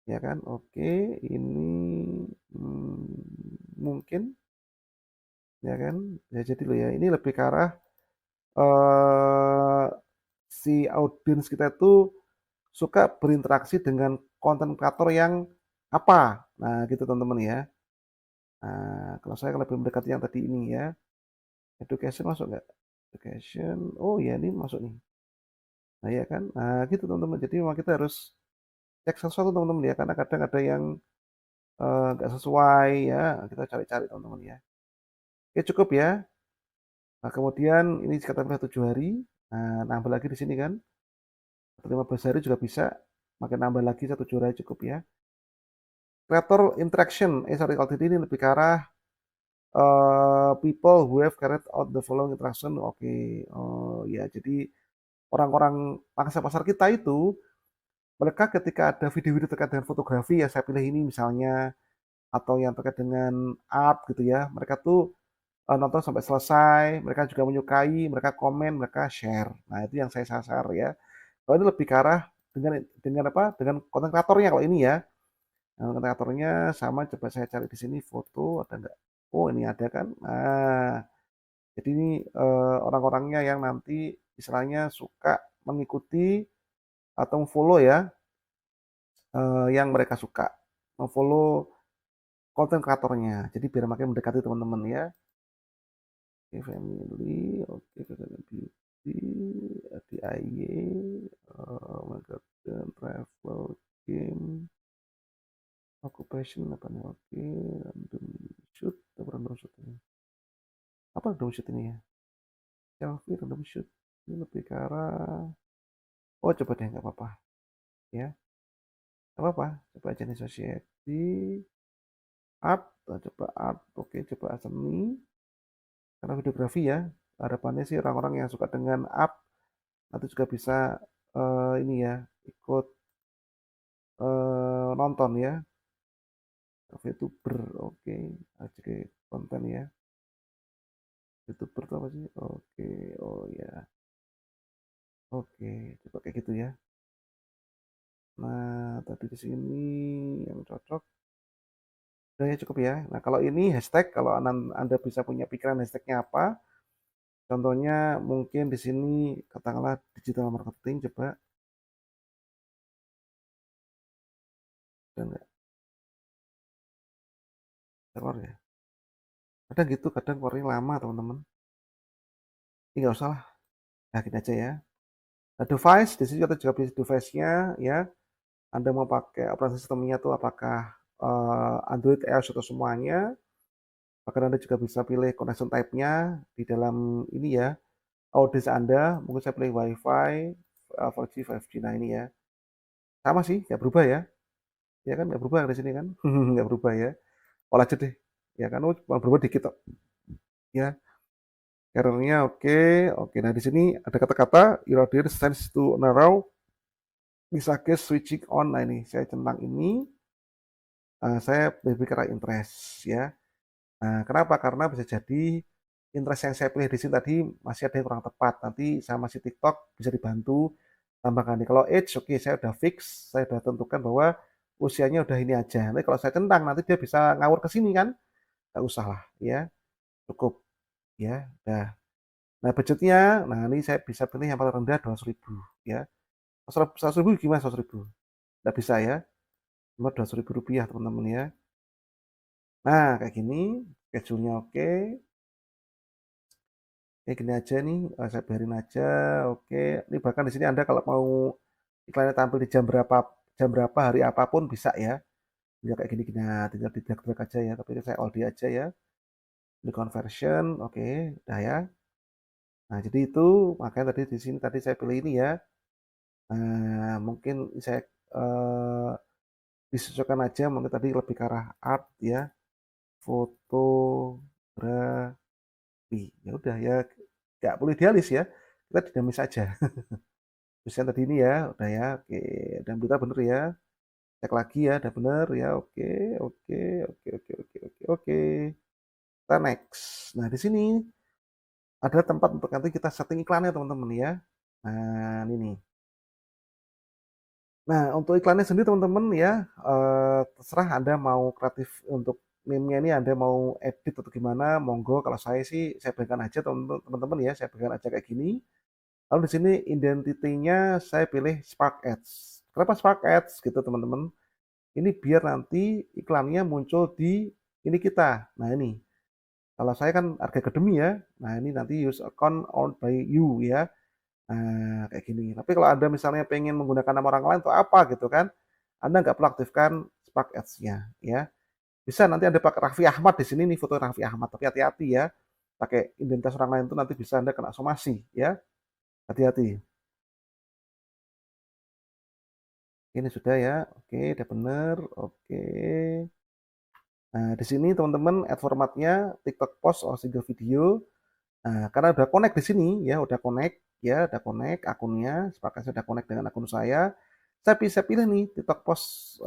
Ya kan? Oke, ini mungkin ya kan? Bisa jadi loh ya. Ini lebih ke arah eh si audiens kita itu suka berinteraksi dengan konten kreator yang apa. Nah, gitu teman-teman ya. Nah, kalau saya lebih mendekati yang tadi ini ya. Education masuk nggak? Application, oh ya ini masuk nih. Nah ya kan, nah gitu teman-teman. Jadi memang kita harus cek sesuatu teman-teman ya, karena kadang ada yang nggak sesuai ya, kita cari-cari teman-teman ya. Oke cukup ya. Nah kemudian ini kata 7 hari, nah nambah lagi di sini kan, atau 15 hari juga bisa, makin nambah lagi 1 hari cukup ya. Creator interaction, sorry kalau ini lebih ke arah people who have carried out the following interaction. Oke, oh ya jadi orang-orang pangsa pasar kita itu, mereka ketika ada video-video terkait dengan fotografi ya saya pilih ini misalnya, atau yang terkait dengan art gitu ya, mereka tuh nonton sampai selesai, mereka juga menyukai, mereka komen, mereka share. Nah itu yang saya sasar ya. Kalau ini lebih ke arah dengan apa, dengan konten kreatornya kalau ini ya. Nah, konten kreatornya sama, coba saya cari di sini foto ada nggak? Oh ini ada kan. Nah jadi ini orang-orangnya yang nanti istilahnya suka mengikuti atau follow ya, yang mereka suka, follow konten kreatornya. Jadi biar makin mendekati teman-teman ya. Oke, family, oke, beauty, DIY, oh my god, travel, game, occupation apa nih? Oke, random shoot, apa random shoot ini? Apa random shoot ini ya? Selfie, random shoot. Ini lebih ke arah, oh coba deh, nggak apa-apa ya. Nggak apa-apa, coba aja nih society, art, coba art, oke, coba seni, karena videografi ya. Harapannya sih orang-orang yang suka dengan art nanti juga bisa ini ya ikut nonton ya. VTuber, oke, oke, konten ya. VTuber itu apa sih? Oke, oh ya, oke, coba kayak gitu ya. Nah, tadi di sini yang cocok, udah ya cukup ya. Nah, kalau ini hashtag, kalau Anda bisa punya pikiran hashtagnya apa? Contohnya mungkin di sini katakanlah digital marketing, coba, dan nggak error ya. Kadang gitu, kadang keluarnya lama teman-teman. Ini nggak usah lah, nah gini aja ya. Nah, device, di sini kita juga bisa device-nya ya. Anda mau pakai operasi sistemnya tuh apakah Android, iOS atau semuanya. Bahkan Anda juga bisa pilih connection type-nya di dalam ini ya. Audience Anda, mungkin saya pilih WiFi, 4G, 5G. Nah ini ya. Sama sih, nggak berubah ya. Ya kan nggak berubah di sini kan. Nggak berubah ya. Olah aja deh. Ya kan, oh, cuma berubah dikit kok. Ya, errornya oke. Oke, nah di sini ada kata-kata your audience tends to narrow. Bisa ke switching on. Nah ini, saya centang ini. Saya berpikir interest ya. Nah, kenapa? Karena bisa jadi interest yang saya pilih di sini tadi masih ada yang kurang tepat. Nanti sama si TikTok bisa dibantu tambahkan nih. Kalau age, oke, saya udah fix, saya udah tentukan bahwa usianya udah ini aja. Nanti kalau saya centang, nanti dia bisa ngawur ke sini kan? Nggak usah lah, ya. Cukup, ya. Udah. Nah, budgetnya, nah ini saya bisa pilih yang paling rendah 200.000, ya. 100.000 gimana 100.000? Nggak bisa ya. Cuma 200.000 rupiah, teman-teman ya. Nah, kayak gini, schedule-nya oke. Kayak gini aja nih, saya biarin aja. Oke, ini bahkan di sini Anda kalau mau iklannya tampil di jam berapa, hari apapun bisa ya. Tinggal kayak gini-gini, nah, tinggal di drag aja ya. Tapi saya all di aja ya. Di conversion, oke, udah ya. Nah, jadi itu makanya tadi di sini tadi saya pilih ini ya. Nah, mungkin saya eh, disesuaikan aja, mungkin tadi lebih ke arah art ya, fotografi. Ya udah ya, nggak perlu idealis ya. Kita dinamis aja. Terus yang tadi ini ya, udah ya, oke. Dan berita bener ya, cek lagi ya, udah bener ya, oke, oke, oke, oke, oke, oke, oke. Kita next. Nah, di sini ada tempat untuk nanti kita setting iklannya teman-teman ya. Nah, ini nih. Nah, untuk iklannya sendiri teman-teman ya, terserah Anda mau kreatif untuk meme-nya ini Anda mau edit atau gimana, monggo. Kalau saya sih, saya berikan aja teman-teman ya, saya berikan aja kayak gini. Lalu di sini identitinya saya pilih Spark Ads. Kenapa Spark Ads gitu teman-teman? Ini biar nanti iklannya muncul di ini kita. Nah ini. Kalau saya kan Arga Academy ya. Nah, ini nanti use account owned by you ya. Nah, kayak gini. Tapi kalau Anda misalnya pengen menggunakan nama orang lain atau apa gitu kan, Anda nggak perlu aktifkan Spark Ads-nya ya. Bisa nanti Anda pakai Raffi Ahmad di sini nih, foto Raffi Ahmad, tapi hati-hati ya. Pakai identitas orang lain itu nanti bisa Anda kena somasi ya. Hati-hati. Ini sudah ya. Oke, udah bener. Oke. Nah, di sini teman-teman add formatnya TikTok post or single video. Nah, karena udah connect di sini ya, udah connect akunnya, sepakatnya udah connect dengan akun saya. Saya bisa pilih nih TikTok post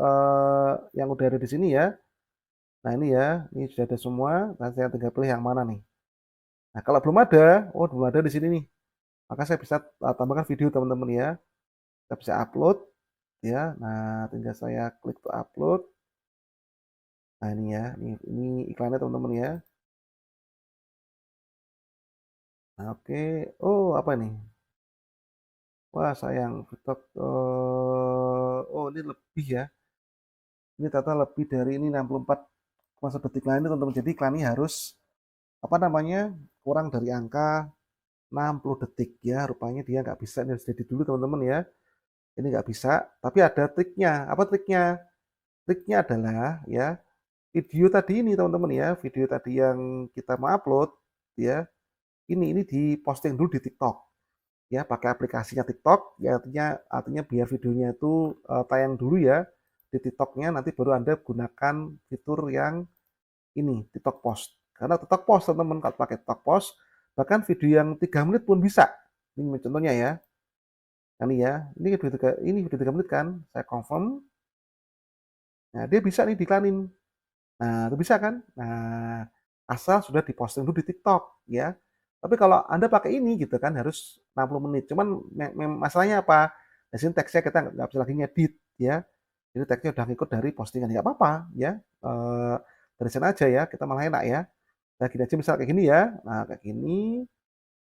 yang udah ada di sini ya. Nah, ini ya, ini sudah ada semua. Dan saya tinggal pilih yang mana nih. Nah, kalau belum ada, oh belum ada di sini nih. Maka saya bisa tambahkan video teman-teman ya. Saya bisa upload ya. Nah, tinggal saya klik to upload. Nah, ini ya, ini iklannya teman-teman ya. Nah, oke. Oh, apa nih? Wah, sayang. TikTok. Oh, ini lebih ya. Ini ternyata lebih dari ini 64,1 detik. Nah, ini teman-teman. Jadi iklannya harus apa namanya? Kurang dari angka 60 detik ya. Rupanya dia nggak bisa. Ini harus jadi dulu teman-teman ya. Ini nggak bisa. Tapi ada triknya. Apa triknya? Triknya adalah ya video tadi ini teman-teman ya. Video tadi yang kita mau upload ya. Ini diposting dulu di TikTok. Ya pakai aplikasinya TikTok ya artinya biar videonya itu tayang dulu ya di TikToknya nanti baru Anda gunakan fitur yang ini TikTok Post karena TikTok Post teman-teman kalau pakai TikTok Post bahkan video yang 3 menit pun bisa ini contohnya ya ini ya ini video 3 menit kan saya confirm nah dia bisa nih diklanin nah itu bisa kan nah asal sudah diposting dulu di TikTok ya tapi kalau Anda pakai ini gitu kan harus 60 menit. Cuman masalahnya apa? Di sini teksnya kita nggak bisa lagi ngedit ya. Jadi teksnya udah ngikut dari postingan. Nggak apa-apa ya. Eh, dari sana aja ya. Kita malah enak ya. Nah gini aja misal kayak gini ya. Nah kayak gini.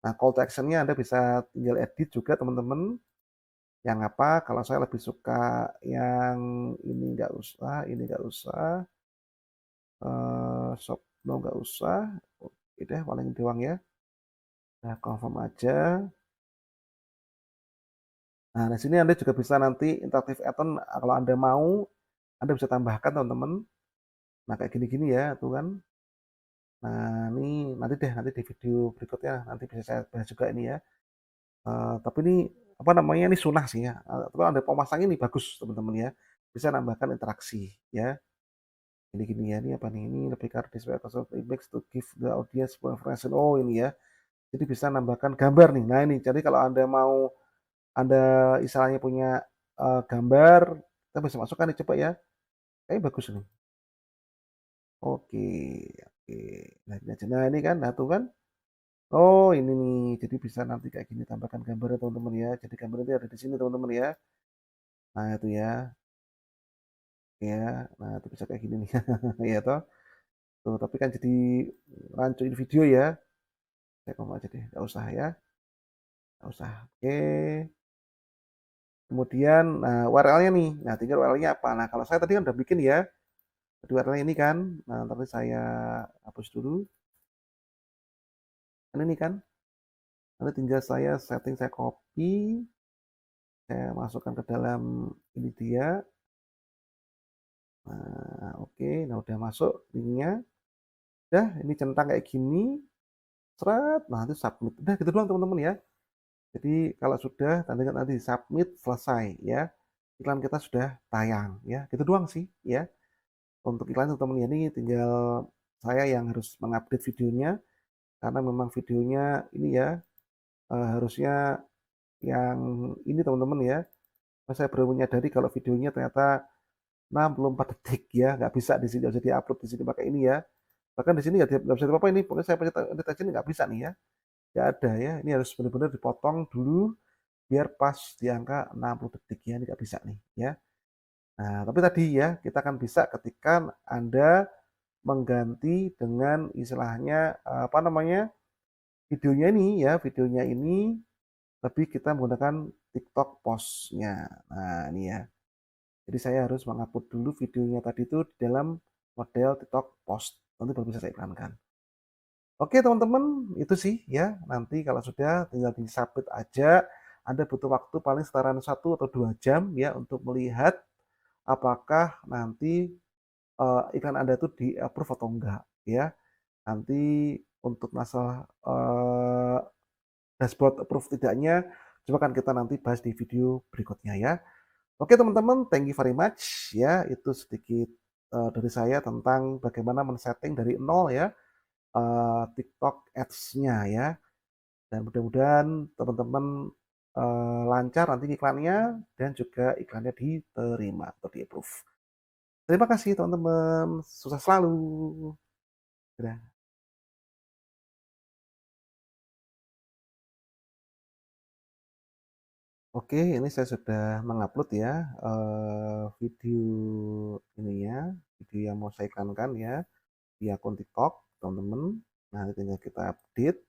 Nah call to action-nya Anda bisa tinggal edit juga teman-teman. Yang apa? Kalau saya lebih suka yang ini nggak usah. Ini nggak usah. Shop no nggak usah. Oke deh paling doang ya. Nah confirm aja. Nah, di sini Anda juga bisa nanti interaktif add-on kalau Anda mau, Anda bisa tambahkan teman-teman. Nah, kayak gini-gini ya, tuh kan. Nah, ini nanti di video berikutnya nanti bisa saya bahas juga ini ya. Tapi ini apa namanya ini sunah sih ya. Kalau Anda pemasang ini bagus teman-teman ya. Bisa nambahkan interaksi ya. Gini-gini ya. Ini apa nih? Ini lebih ke display Microsoft Image to give the audience more information. Oh, ini ya. Jadi bisa nambahkan gambar nih. Nah, ini jadi kalau Anda mau Anda istilahnya punya gambar, kita bisa masukkan nih coba ya. Bagus nih. Oke, oke. Nah, ini aja. Nah, ini kan, nah tuh kan. Oh, ini nih. Jadi bisa nanti kayak gini tambahkan gambarnya teman-teman ya. Jadi gambarnya itu ada di sini teman-teman ya. Nah, itu ya. Ya. Nah, itu bisa kayak gini nih. Ya toh. Tuh, tapi kan jadi rancuin video ya. Saya ngomong aja deh, nggak usah ya. Nggak usah. Oke. Kemudian, nah URL-nya nih. Nah, tinggal URL-nya apa? Nah, kalau saya tadi kan udah bikin ya. Tadi URL-nya ini kan. Nah, nanti saya hapus dulu. Ini kan. Nanti tinggal saya setting, saya copy, saya masukkan ke dalam ini dia. Nah, oke, nah udah masuk linknya. Udah, ini centang kayak gini. Seret, nah itu submit. Udah gitu doang teman-teman ya. Jadi kalau sudah, tanda nanti submit, selesai ya. Iklan kita sudah tayang ya. Gitu doang sih ya. Untuk iklan teman-teman ya, ini tinggal saya yang harus mengupdate videonya. Karena memang videonya ini ya, harusnya yang ini teman-teman ya. Saya baru menyadari kalau videonya ternyata 64 detik ya, nggak bisa di sini, nggak bisa diupload di sini pakai ini ya. Bahkan di sini nggak bisa apa-apa ini, pokoknya saya pencet edit aja ini nggak bisa nih ya, nggak ada ya. Ini harus benar-benar dipotong dulu biar pas di angka 60 detik ya, ini nggak bisa nih ya. Nah, tapi tadi ya kita akan bisa ketika Anda mengganti dengan istilahnya apa namanya videonya ini ya, videonya ini lebih kita menggunakan TikTok Post-nya. Nah, ini ya. Jadi saya harus mengupload dulu videonya tadi itu di dalam model TikTok Post. Nanti baru bisa saya iklankan. Oke teman-teman, itu sih ya, nanti kalau sudah tinggal di-submit aja, Anda butuh waktu paling sekitaran 1 atau 2 jam ya untuk melihat apakah nanti, iklan Anda itu di-approve atau enggak ya. Nanti untuk masalah, dashboard approve tidaknya, coba kan kita nanti bahas di video berikutnya ya. Oke teman-teman, thank you very much ya, itu sedikit, dari saya tentang bagaimana men-setting dari nol ya, TikTok Ads-nya ya. Dan mudah-mudahan teman-teman, lancar nanti iklannya dan juga iklannya diterima atau di-approve. Terima kasih teman-teman, sukses selalu. Dadah. Oke, ini saya sudah mengupload ya, video ininya, video yang mau saya iklankan ya, di akun TikTok, teman-teman. Nah, ini tinggal kita update,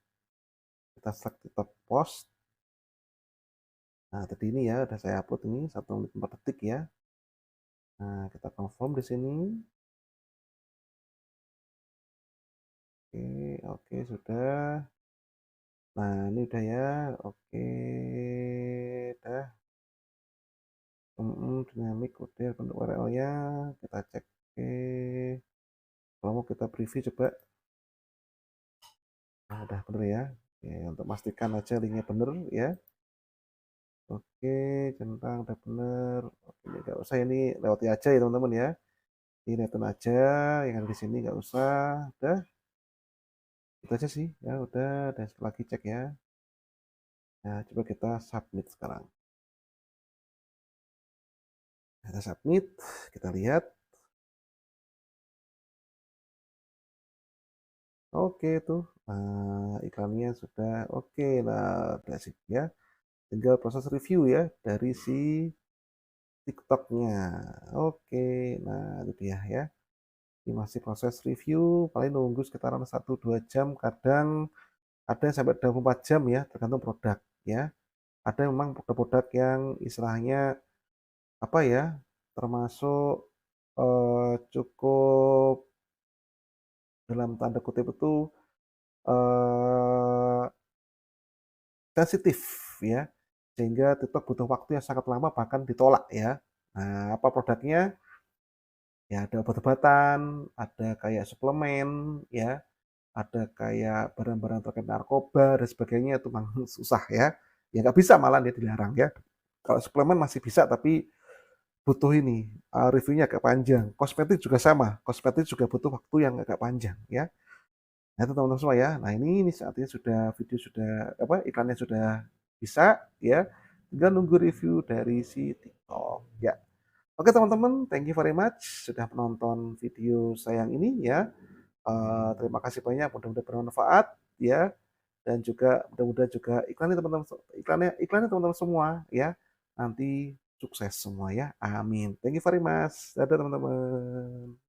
kita select TikTok post. Nah, tadi ini ya, udah saya upload ini 1 menit 4 detik ya. Nah, kita confirm di sini. Oke, oke, sudah. Nah, ini udah ya. Oke, dah. Dynamic udah bentuk URL-nya. Kita cek. Oke. Kalau mau kita preview coba. Nah, udah bener ya. Oke, untuk pastikan aja linknya bener ya. Oke, centang udah bener. Oke, nggak usah ini lewati aja ya teman-teman ya. Ini lihatin aja yang ada di sini nggak usah. Udah, itu aja sih. Ya udah. Dan lagi cek ya. Nah, coba kita submit sekarang. Kita submit, kita lihat. Oke tuh, iklannya sudah oke. Nah, udah sip ya. Tinggal proses review ya dari si TikToknya. Oke, nah itu dia ya. Ini masih proses review, paling nunggu sekitaran 1-2 jam, kadang ada yang sampai 24 jam ya, tergantung produk ya. Ada yang memang produk-produk yang istilahnya apa ya, termasuk cukup dalam tanda kutip itu eh, sensitif ya, sehingga TikTok butuh waktu yang sangat lama bahkan ditolak ya. Nah, apa produknya? Ya ada obat-obatan, ada kayak suplemen ya, ada kayak barang-barang terkait narkoba dan sebagainya itu memang susah ya. Ya nggak bisa malah dia dilarang ya. Kalau suplemen masih bisa tapi butuh ini, reviewnya agak panjang. Kosmetik juga sama, kosmetik juga butuh waktu yang agak panjang ya. Nah itu teman-teman semua ya. Nah ini saat ini sudah video sudah apa iklannya sudah bisa ya. Tinggal nunggu review dari si TikTok ya. Oke teman-teman, thank you very much sudah menonton video saya yang ini ya. Terima kasih banyak, mudah-mudahan bermanfaat ya. Dan juga mudah-mudahan juga iklannya teman-teman semua ya. Nanti sukses semua ya. Amin. Thank you very much. Dadah teman-teman.